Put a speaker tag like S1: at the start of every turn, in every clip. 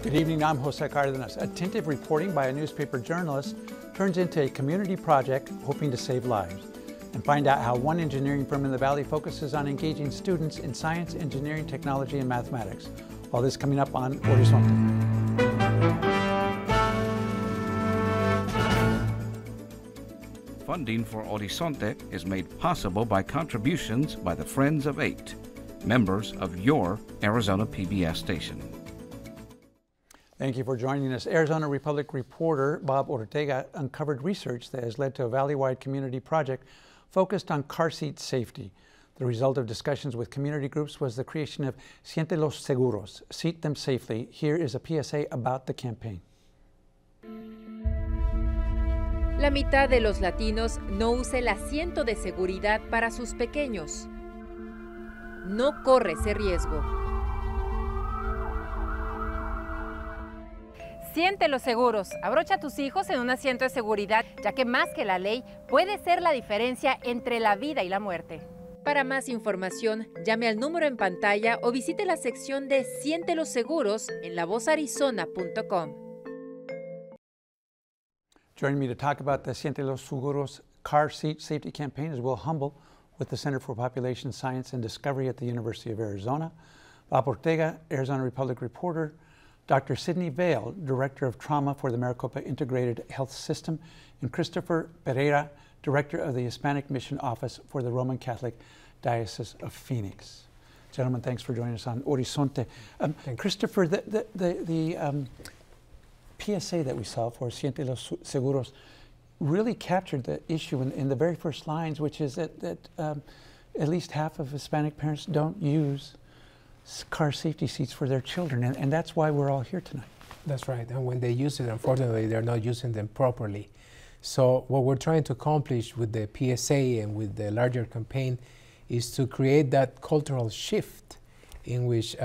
S1: Good evening, I'm Jose Cardenas. Attentive reporting by a newspaper journalist turns into a community project hoping to save lives. And find out how one engineering firm in the Valley focuses on engaging students in science, engineering, technology, and mathematics. All this coming up on Horizonte.
S2: Funding for Horizonte is made possible by contributions by the Friends of 8, members of your Arizona PBS station.
S1: Thank you for joining us. Arizona Republic reporter Bob Ortega uncovered research that has led to a valley-wide community project focused on car seat safety. The result of discussions with community groups was the creation of Siéntelos Seguros, Seat Them Safely. Here is a PSA about the campaign.
S3: La mitad de los latinos no usa el asiento de seguridad para sus pequeños. No corre ese riesgo. Siéntelos seguros. Abrocha a tus hijos en un asiento de seguridad, ya que más que la ley, puede ser la diferencia entre la vida y la muerte. Para más información, llame al número en pantalla o visite la sección de Siéntelos Seguros en lavozarizona.com.
S1: Joining me to talk about the Siéntelos Seguros car seat safety campaign is Will Humble with the Center for Population Science and Discovery at the University of Arizona, Bob Ortega, Arizona Republic reporter, Dr. Sidney Vale, Director of Trauma for the Maricopa Integrated Health System, and Christopher Pereira, Director of the Hispanic Mission Office for the Roman Catholic Diocese of Phoenix. Gentlemen, thanks for joining us on Horizonte. Christopher, the PSA that we saw for Siéntelos Seguros really captured the issue in the very first lines, which is that at least half of Hispanic parents don't use car safety seats for their children, and that's why we're all here tonight.
S4: That's right, and when they use it, unfortunately, they're not using them properly. So what we're trying to accomplish with the PSA and with the larger campaign is to create that cultural shift in which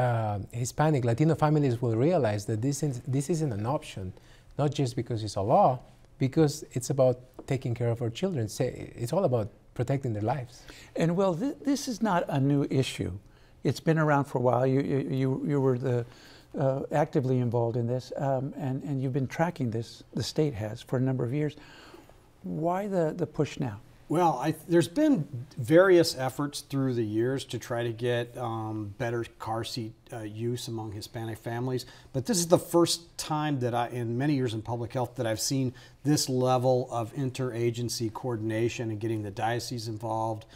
S4: Hispanic, Latino families will realize that this isn't an option, not just because it's a law, because it's about taking care of our children. It's all about protecting their lives.
S1: And well, this is not a new issue. It's been around for a while. You were actively involved in this, and you've been tracking this, the state has, for a number of years. Why the push now?
S5: Well, there's been various efforts through the years to try to get better car seat use among Hispanic families, but this is the first time that in many years in public health, that I've seen this level of interagency coordination and getting the diocese involved,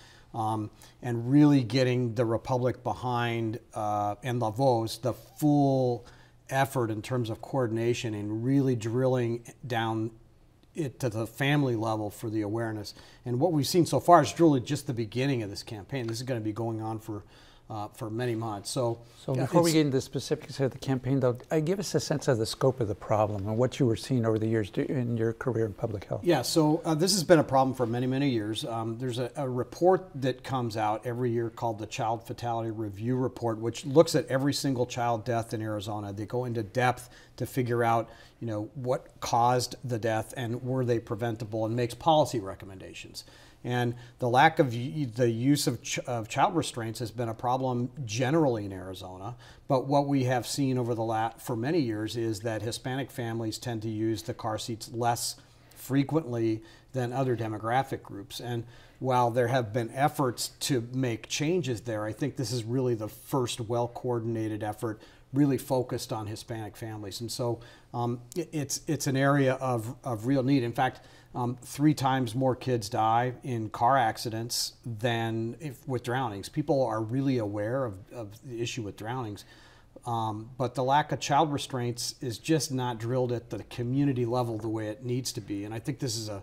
S5: and really getting the Republic behind and La Voz, the full effort in terms of coordination and really drilling down it to the family level for the awareness. And what we've seen so far is really just the beginning of this campaign. This is going to be going on for many months. So
S1: before we get into the specifics of the campaign, though, give us a sense of the scope of the problem and what you were seeing over the years in your career in public health.
S5: Yeah, so this has been a problem for many, many years. There's a report that comes out every year called the Child Fatality Review Report, which looks at every single child death in Arizona. They go into depth to figure out, what caused the death and were they preventable, and makes policy recommendations. And the lack of the use of child restraints has been a problem generally in Arizona. But what we have seen for many years is that Hispanic families tend to use the car seats less frequently than other demographic groups. And while there have been efforts to make changes there, I think this is really the first well-coordinated effort really focused on Hispanic families. And so it's an area of real need. In fact, 3 times more kids die in car accidents than with drownings. People are really aware of the issue with drownings, but the lack of child restraints is just not drilled at the community level the way it needs to be. And I think this is a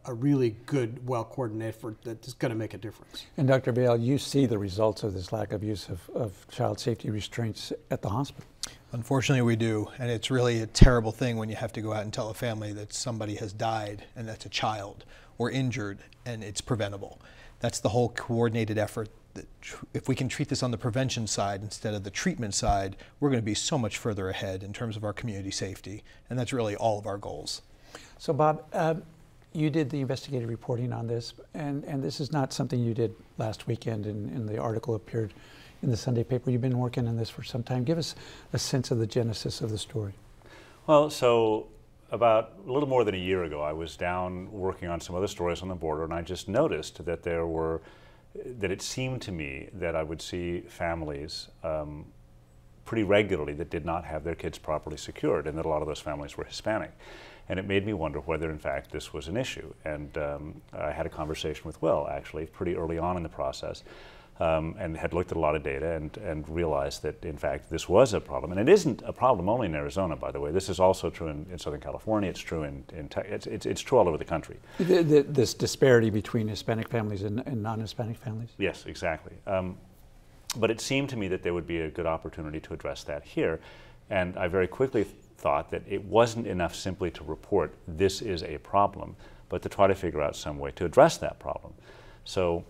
S5: really good, well-coordinated effort that's going to make a difference.
S1: And Dr. Vale, you see the results of this lack of use of child safety restraints at the hospital.
S6: Unfortunately, we do, and it's really a terrible thing when you have to go out and tell a family that somebody has died, and that's a child, or injured, and it's preventable. That's the whole coordinated effort. That if we can treat this on the prevention side instead of the treatment side, we're going to be so much further ahead in terms of our community safety, and that's really all of our goals.
S1: So Bob, you did the investigative reporting on this, and this is not something you did last weekend, and the article appeared in the Sunday paper. You've been working on this for some time. Give us a sense of the genesis of the story.
S7: Well, so about a little more than a year ago, I was down working on some other stories on the border, and I just noticed that that it seemed to me that I would see families pretty regularly that did not have their kids properly secured, and that a lot of those families were Hispanic. And it made me wonder whether, in fact, this was an issue. And I had a conversation with Will, actually, pretty early on in the process, and had looked at a lot of data and realized that, in fact, this was a problem. And it isn't a problem only in Arizona, by the way. This is also true in Southern California. It's true it's true all over the country.
S1: This disparity between Hispanic families and non-Hispanic families?
S7: Yes, exactly. But it seemed to me that there would be a good opportunity to address that here. And I very quickly thought that it wasn't enough simply to report this is a problem, but to try to figure out some way to address that problem. So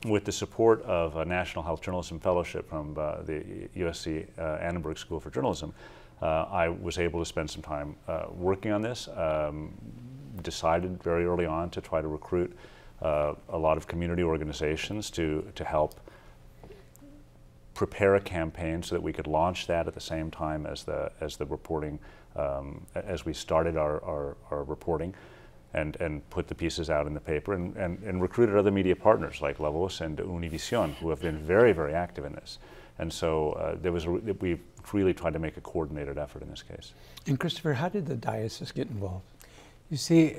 S7: with the support of a National Health Journalism Fellowship from the USC Annenberg School for Journalism, I was able to spend some time working on this, decided very early on to try to recruit a lot of community organizations to help prepare a campaign so that we could launch that at the same time as the reporting, as we started our reporting, and put the pieces out in the paper, and recruited other media partners like La Voz and Univision, who have been very, very active in this. And so we really tried to make a coordinated effort in this case.
S1: And Christopher, how did the diocese get involved?
S4: You see,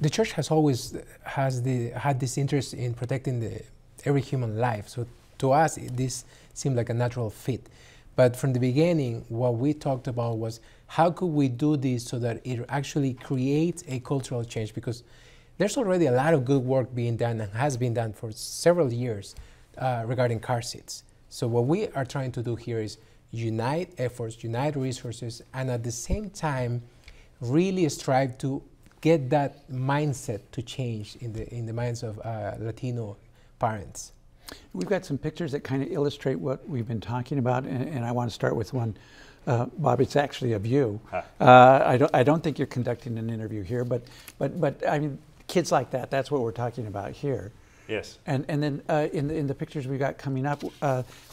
S4: the church has always had this interest in protecting every human life. So to us, this seemed like a natural fit. But from the beginning, what we talked about was how could we do this so that it actually creates a cultural change? Because there's already a lot of good work being done and has been done for several years regarding car seats. So what we are trying to do here is unite efforts, unite resources, and at the same time, really strive to get that mindset to change in the minds of Latino parents.
S1: We've got some pictures that kind of illustrate what we've been talking about, and I want to start with one. Bob, it's actually of you. I don't think you're conducting an interview here, but I mean, kids like that, that's what we're talking about here.
S7: Yes.
S1: And then in the pictures we got coming up,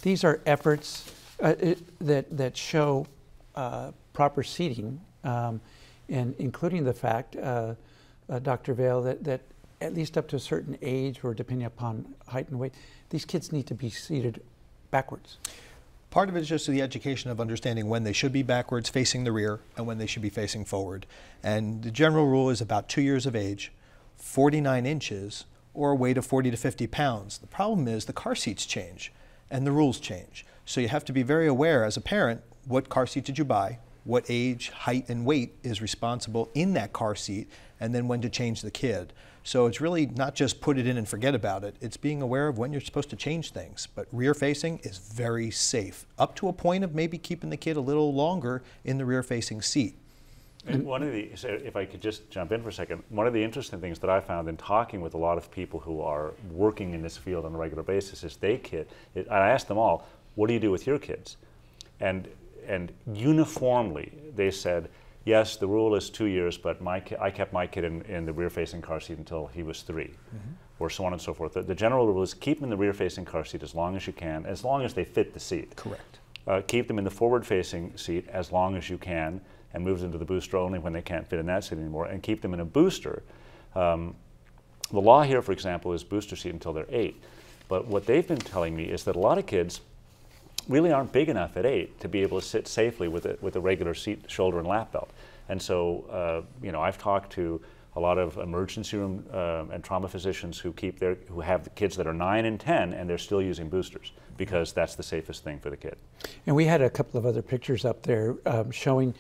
S1: these are efforts that show proper seating, and including the fact, Dr. Vale, that at least up to a certain age, or depending upon height and weight, these kids need to be seated backwards.
S6: Part of it is just the education of understanding when they should be backwards facing the rear and when they should be facing forward. And the general rule is about 2 years of age, 49 inches, or a weight of 40 to 50 pounds. The problem is the car seats change and the rules change. So you have to be very aware as a parent, what car seat did you buy, what age, height, and weight is responsible in that car seat, and then when to change the kid. So it's really not just put it in and forget about it. It's being aware of when you're supposed to change things. But rear facing is very safe, up to a point of maybe keeping the kid a little longer in the rear facing seat.
S7: And one of the, so if I could just jump in for a second, one of the interesting things that I found in talking with a lot of people who are working in this field on a regular basis is I asked them all, what do you do with your kids? And uniformly they said, yes, the rule is 2 years, but I kept my kid in the rear-facing car seat until he was 3, or so on and so forth. The general rule is keep them in the rear-facing car seat as long as you can, as long as they fit the seat.
S6: Correct.
S7: Keep them in the forward-facing seat as long as you can, and move them to the booster only when they can't fit in that seat anymore, and keep them in a booster. The law here, for example, is booster seat until they're 8. But what they've been telling me is that a lot of kids really aren't big enough at 8 to be able to sit safely with a regular seat, shoulder, and lap belt. And so, you know, I've talked to a lot of emergency room and trauma physicians who have the kids that are 9 and 10, and they're still using boosters because that's the safest thing for the kid. And
S1: we had a couple of other pictures up there showing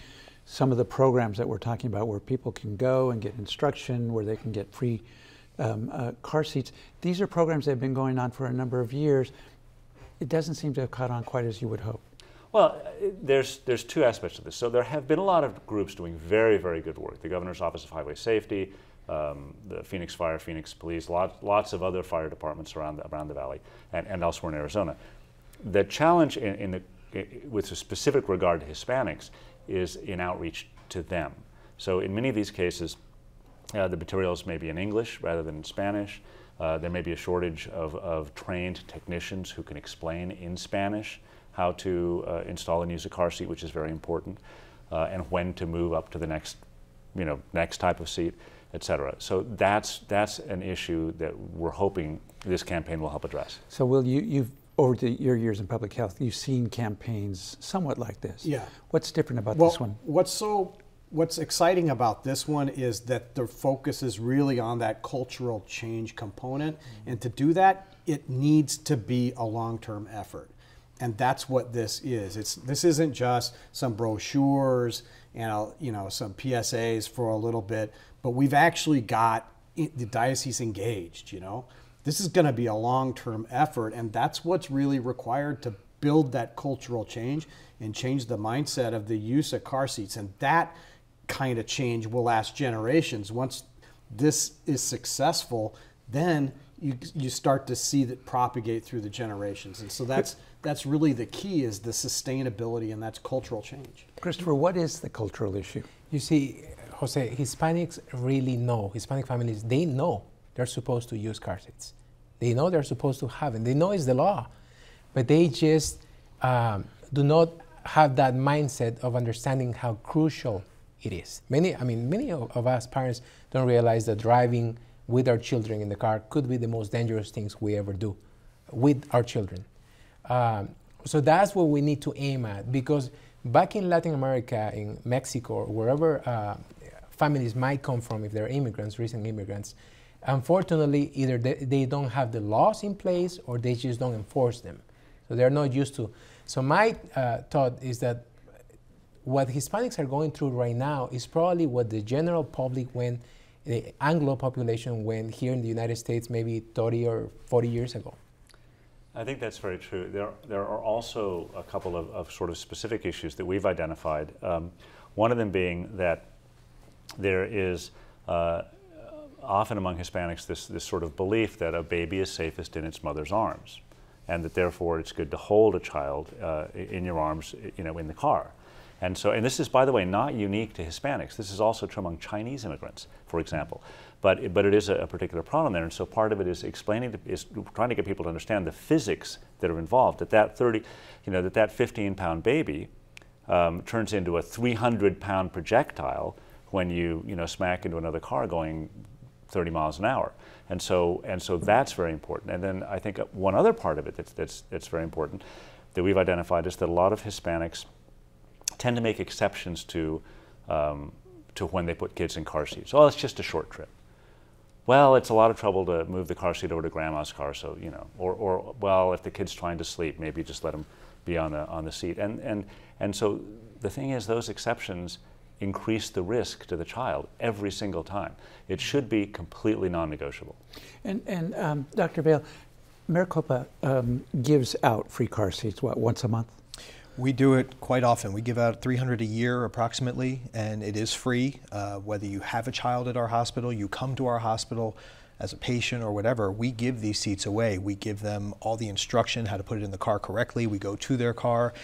S1: some of the programs that we're talking about, where people can go and get instruction, where they can get free car seats. These are programs that have been going on for a number of years. It doesn't seem to have caught on quite as you would hope.
S7: Well, there's two aspects to this. So there have been a lot of groups doing very, very good work. The Governor's Office of Highway Safety, the Phoenix Fire, Phoenix Police, lots of other fire departments around the valley and elsewhere in Arizona. The challenge with a specific regard to Hispanics is in outreach to them. So in many of these cases, the materials may be in English rather than in Spanish. There may be a shortage of trained technicians who can explain in Spanish how to install and use a car seat, which is very important, and when to move up to the next, next type of seat, et cetera. So that's an issue that we're hoping this campaign will help address.
S1: So Will, you've over your years in public health, you've seen campaigns somewhat like this.
S5: Yeah.
S1: What's different about this one?
S5: What's exciting about this one is that the focus is really on that cultural change component. And to do that, it needs to be a long-term effort. And that's what this is. This isn't just some brochures and some PSAs for a little bit, but we've actually got the diocese engaged, This is going to be a long-term effort, and that's what's really required to build that cultural change and change the mindset of the use of car seats. And that kind of change will last generations. Once this is successful, then you start to see that propagate through the generations. And so that's really the key, is the sustainability, and that's cultural change.
S1: Christopher, what is the cultural issue?
S4: You see, Jose, Hispanics really know, Hispanic families, they know they're supposed to use car seats. They know they're supposed to have it. They know it's the law, but they just do not have that mindset of understanding how crucial it is. Many of us parents don't realize that driving with our children in the car could be the most dangerous things we ever do with our children. So that's what we need to aim at, because back in Latin America, in Mexico, or wherever families might come from, if they're immigrants, recent immigrants, unfortunately, either they don't have the laws in place or they just don't enforce them. So they're not used to. So my thought is that what Hispanics are going through right now is probably what the general public went, the Anglo population went here in the United States maybe 30 or 40 years ago.
S7: I think that's very true. There are also a couple of sort of specific issues that we've identified. One of them being that there is often among Hispanics this sort of belief that a baby is safest in its mother's arms, and that therefore it's good to hold a child in your arms, in the car. And this is, by the way, not unique to Hispanics. This is also true among Chinese immigrants, for example. But it is a particular problem there. And so part of it is trying to get people to understand the physics that are involved. That 15-pound baby turns into a 300-pound projectile when you smack into another car going 30 miles an hour. And so that's very important. And then I think one other part of it that's very important that we've identified is that a lot of Hispanics tend to make exceptions to when they put kids in car seats. Oh, it's just a short trip. Well, it's a lot of trouble to move the car seat over to grandma's car, so or well, if the kid's trying to sleep, maybe just let him be on the seat. And so the thing is, those exceptions increase the risk to the child every single time. It should be completely non-negotiable.
S1: And Dr. Vale, Maricopa gives out free car seats, once a month?
S6: We do it quite often. We give out 300 a year approximately, and it is free. Whether you have a child at our hospital, you come to our hospital as a patient or whatever, we give these seats away. We give them all the instruction, how to put it in the car correctly. We go to their car.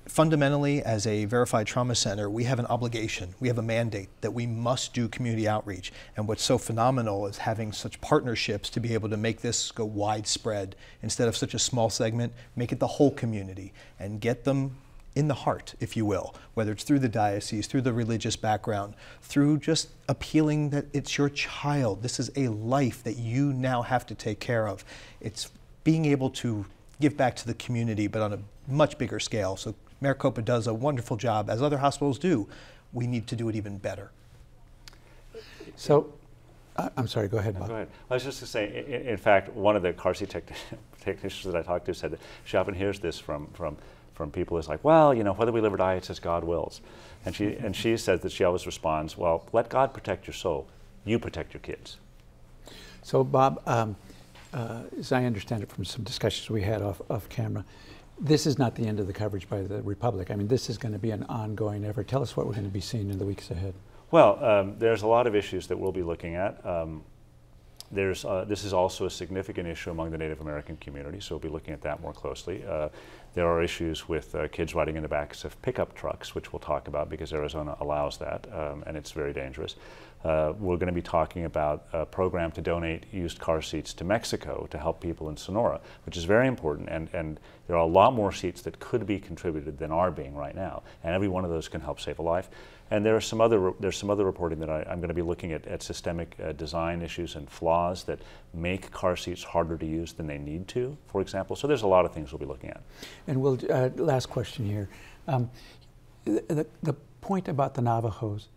S6: Fundamentally, as a verified trauma center, we have an obligation, we have a mandate that we must do community outreach. And what's so phenomenal is having such partnerships to be able to make this go widespread. Instead of such a small segment, make it the whole community and get them in the heart, if you will, whether it's through the diocese, through the religious background, through just appealing that it's your child. This is a life that you now have to take care of. It's being able to give back to the community, but on a much bigger scale. So Maricopa does a wonderful job, as other hospitals do. We need to do it even better.
S1: So, I'm sorry, go ahead, Bob.
S7: Go ahead. I was just going to say, in fact, one of the car seat technicians that I talked to said that she often hears this from people. It's like, well, whether we live or die, it's as God wills. And she says that she always responds, well, let God protect your soul. You protect your kids.
S1: So, Bob, as I understand it from some discussions we had off camera, this is not the end of the coverage by the Republic. I mean, this is going to be an ongoing effort. Tell us what we're going to be seeing in the weeks ahead.
S7: Well, there's a lot of issues that we'll be looking at. This is also a significant issue among the Native American community, so we'll be looking at that more closely. There are issues with kids riding in the backs of pickup trucks, which we'll talk about because Arizona allows that, and it's very dangerous. We're going to be talking about a program to donate used car seats to Mexico to help people in Sonora, which is very important. And there are a lot more seats that could be contributed than are being right now. And every one of those can help save a life. And there's some other reporting that I'm going to be looking at systemic design issues and flaws that make car seats harder to use than they need to, for example. So there's a lot of things we'll be looking at.
S1: And we'll, last question here. The point about the Navajos,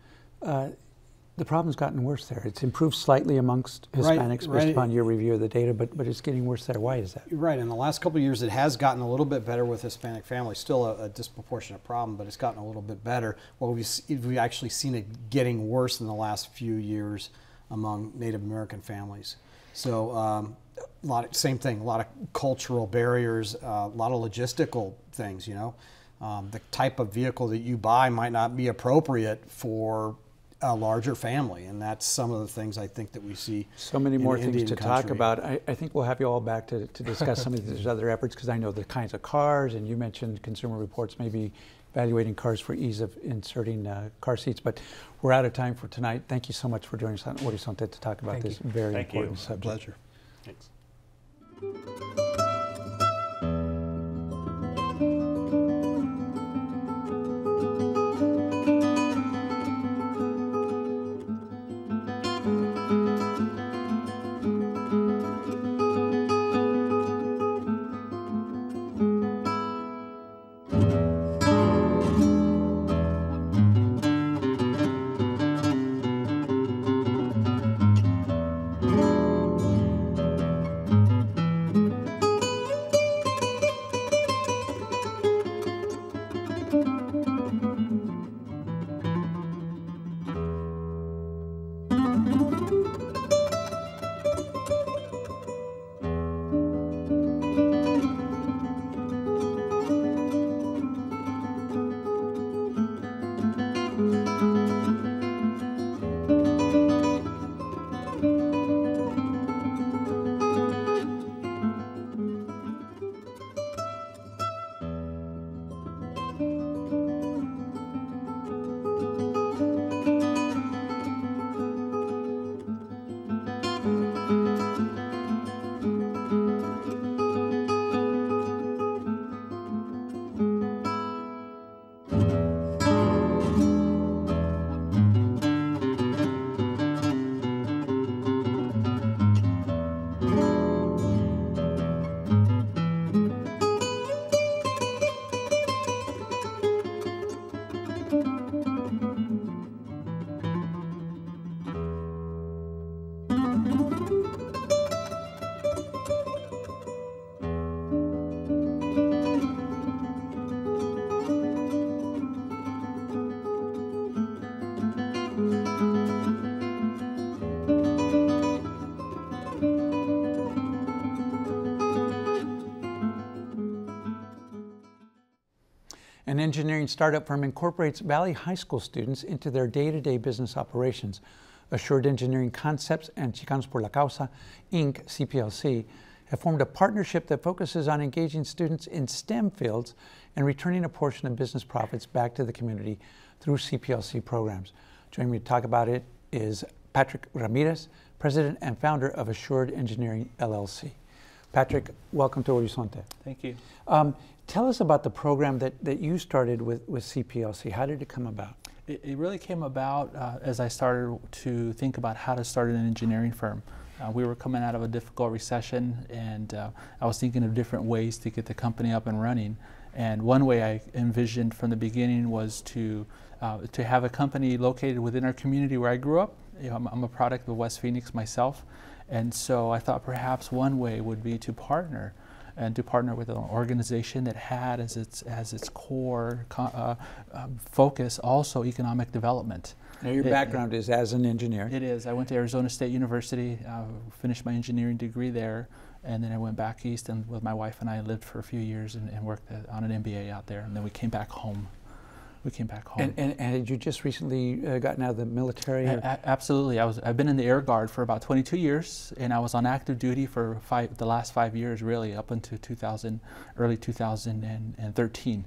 S1: the problem's gotten worse there. It's improved slightly amongst Hispanics based upon your review of the data, but it's getting worse there. Why is that?
S5: Right. In the last couple of years, it has gotten a little bit better with Hispanic families. Still a disproportionate problem, but it's gotten a little bit better. Well, we've actually seen it getting worse in the last few years among Native American families. So same thing, a lot of cultural barriers, a lot of logistical things, you know. The type of vehicle that you buy might not be appropriate for a larger family, and that's some of the things I think that we see.
S1: So many more things
S5: Indian
S1: to talk about. I think we'll have you all back to discuss some of these other efforts, because I know the kinds of cars, and you mentioned Consumer Reports maybe evaluating cars for ease of inserting car seats, but we're out of time for tonight. Thank you so much for joining us on Horizonte to talk about this very important subject.
S6: Pleasure.
S7: Thanks.
S1: An engineering startup firm incorporates Valley High School students into their day-to-day business operations. Assured Engineering Concepts and Chicanos por la Causa, Inc., CPLC, have formed a partnership that focuses on engaging students in STEM fields and returning a portion of business profits back to the community through CPLC programs. Joining me to talk about it is Patrick Ramirez, President and founder of Assured Engineering, LLC. Patrick, welcome to Horizonte.
S8: Thank you.
S1: Tell us about the program that you started with CPLC. How did it come about?
S8: It really came about as I started to think about how to start an engineering firm. We were coming out of a difficult recession, and I was thinking of different ways to get the company up and running. And one way I envisioned from the beginning was to have a company located within our community where I grew up. You know, I'm a product of West Phoenix myself, and so I thought perhaps one way would be to partner with an organization that had as its core focus also economic development.
S1: Now your background is as an engineer.
S8: It is. I went to Arizona State University, finished my engineering degree there, and then I went back east, and with my wife and I lived for a few years and worked on an MBA out there, and then we came back home. And
S1: had you just recently gotten out of the military?
S8: Absolutely. I've been in the Air Guard for about 22 years, and I was on active duty for the last 5 years, really, up until early 2013.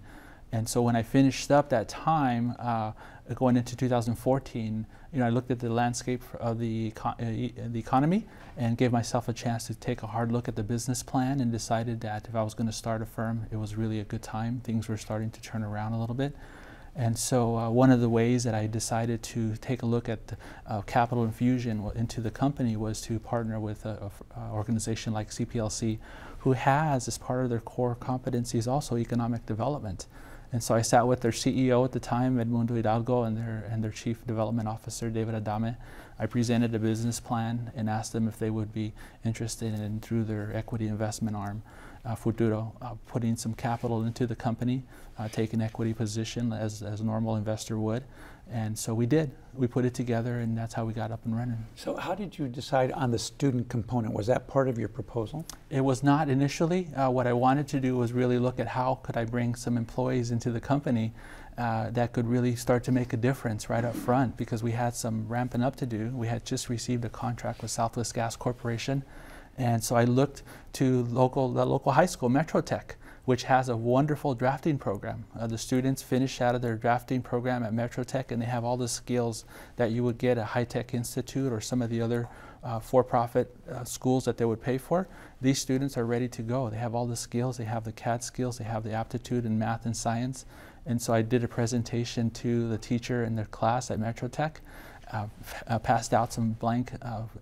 S8: And so when I finished up that time, going into 2014, I looked at the landscape of the economy and gave myself a chance to take a hard look at the business plan, and decided that if I was going to start a firm, it was really a good time. Things were starting to turn around a little bit. And so one of the ways that I decided to take a look at capital infusion into the company was to partner with an organization like CPLC, who has, as part of their core competencies, also economic development. And so I sat with their CEO at the time, Edmundo Hidalgo, and their Chief Development Officer, David Adame. I presented a business plan and asked them if they would be interested in, through their equity investment arm, Futuro, putting some capital into the company, take an equity position as a normal investor would. And so we did. We put it together, and that's how we got up and running.
S1: So how did you decide on the student component? Was that part of your proposal?
S8: It was not initially. What I wanted to do was really look at how could I bring some employees into the company that could really start to make a difference right up front, because we had some ramping up to do. We had just received a contract with Southwest Gas Corporation. And so I looked to the local high school, Metro Tech, which has a wonderful drafting program. The students finish out of their drafting program at Metro Tech, and they have all the skills that you would get at High Tech Institute or some of the other for-profit schools that they would pay for. These students are ready to go. They have all the skills. They have the CAD skills. They have the aptitude in math and science. And so I did a presentation to the teacher in their class at Metro Tech, passed out some blank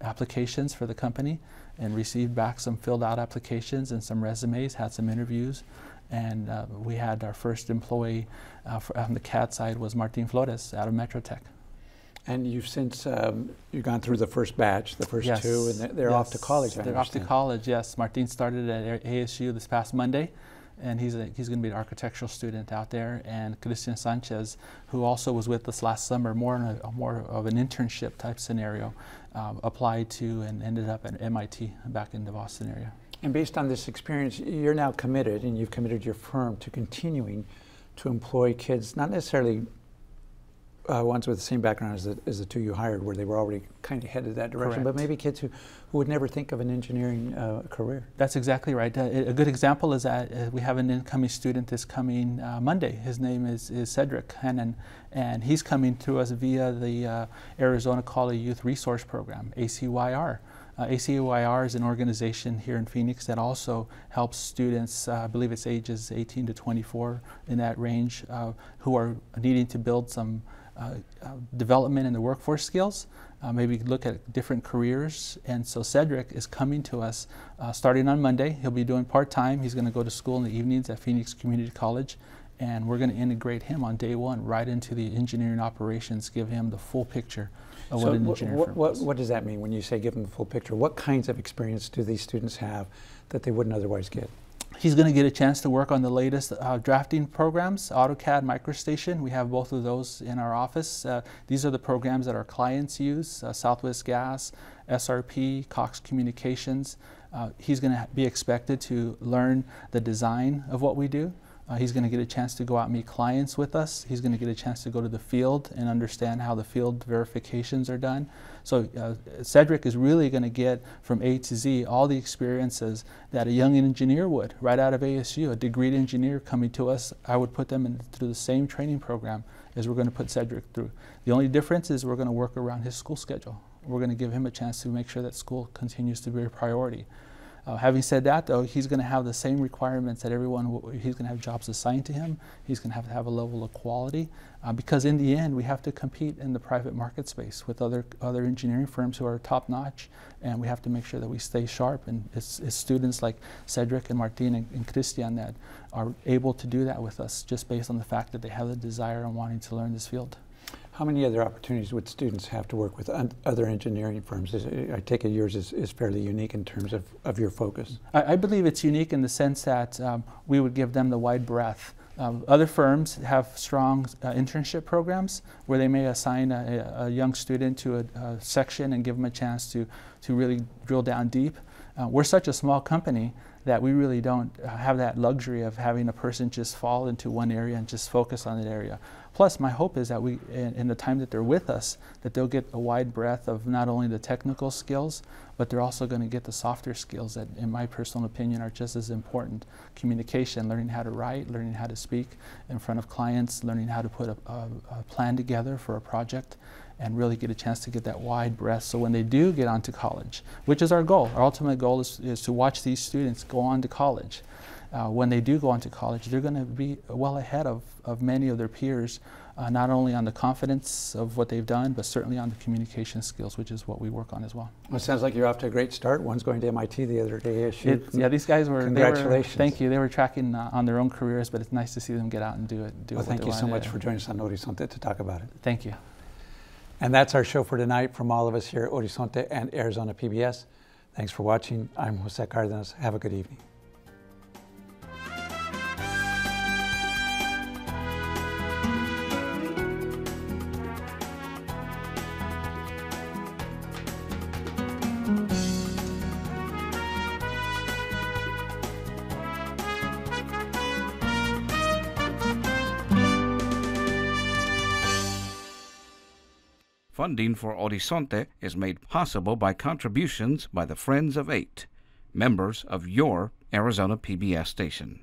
S8: applications for the company, and received back some filled out applications and some resumes, had some interviews, and we had our first employee on the CAD side was Martin Flores out of Metro Tech.
S1: And you've since you've gone through the first batch, the first
S8: Yes.
S1: two, and they're off to college.
S8: They're off to college, yes. Martin started at ASU this past Monday, and he's going to be an architectural student out there. And Christian Sanchez, who also was with us last summer, more of an internship type scenario, applied to and ended up at MIT back in the Boston area.
S1: And based on this experience, you're now committed, and you've committed your firm to continuing to employ kids, not necessarily ones with the same background as the two you hired, where they were already kind of headed that direction,
S8: Correct.
S1: but maybe kids who would never think of an engineering career.
S8: That's exactly right. A good example is that we have an incoming student this coming Monday. His name is Cedric Hannon, and he's coming to us via the Arizona College Youth Resource Program, ACYR. ACYR is an organization here in Phoenix that also helps students, I believe it's ages 18 to 24, in that range, who are needing to build some development in the workforce skills, maybe look at different careers. And so Cedric is coming to us starting on Monday. He'll be doing part-time. He's going to go to school in the evenings at Phoenix Community College, and we're going to integrate him on day one right into the engineering operations, give him the full picture of
S1: So
S8: what an engineering firm is.
S1: what does that mean when you say give them the full picture? What kinds of experience do these students have that they wouldn't otherwise get?
S8: He's going to get a chance to work on the latest drafting programs, AutoCAD, MicroStation. We have both of those in our office. These are the programs that our clients use, Southwest Gas, SRP, Cox Communications. He's going to be expected to learn the design of what we do. He's going to get a chance to go out and meet clients with us. He's going to get a chance to go to the field and understand how the field verifications are done. So Cedric is really going to get from A to Z all the experiences that a young engineer would right out of ASU. A degreed engineer coming to us, I would put them through the same training program as we're going to put Cedric through. The only difference is we're going to work around his school schedule. We're going to give him a chance to make sure that school continues to be a priority. Having said that, though, he's going to have the same requirements that everyone, he's going to have jobs assigned to him. He's going to have a level of quality because in the end, we have to compete in the private market space with other engineering firms who are top-notch, and we have to make sure that we stay sharp. And it's students like Cedric and Martin and Christian that are able to do that with us just based on the fact that they have the desire and wanting to learn this field.
S1: How many other opportunities would students have to work with other engineering firms? I take it yours is fairly unique in terms of your focus.
S8: I believe it's unique in the sense that we would give them the wide breadth. Other firms have strong internship programs where they may assign a young student to a section and give them a chance to really drill down deep. We're such a small company that we really don't have that luxury of having a person just fall into one area and just focus on that area. Plus, my hope is that in the time that they're with us, that they'll get a wide breadth of not only the technical skills, but they're also going to get the softer skills that, in my personal opinion, are just as important. Communication, learning how to write, learning how to speak in front of clients, learning how to put a plan together for a project, and really get a chance to get that wide breadth. So when they do get onto college, which is our goal, our ultimate goal is to watch these students go on to college. When they do go on to college, they're going to be well ahead of many of their peers, not only on the confidence of what they've done, but certainly on the communication skills, which is what we work on as well.
S1: Well, it sounds like you're off to a great start. One's going to MIT the other day.
S8: Yeah, these guys were.
S1: Congratulations.
S8: Thank you. They were tracking on their own careers, but it's nice to see them get out and do it.
S1: Well, thank you so much for joining us on Horizonte to talk about it.
S8: Thank you.
S1: And that's our show for tonight from all of us here at Horizonte and Arizona PBS. Thanks for watching. I'm Jose Cardenas. Have a good evening.
S2: Funding for Horizonte is made possible by contributions by the Friends of 8, members of your Arizona PBS station.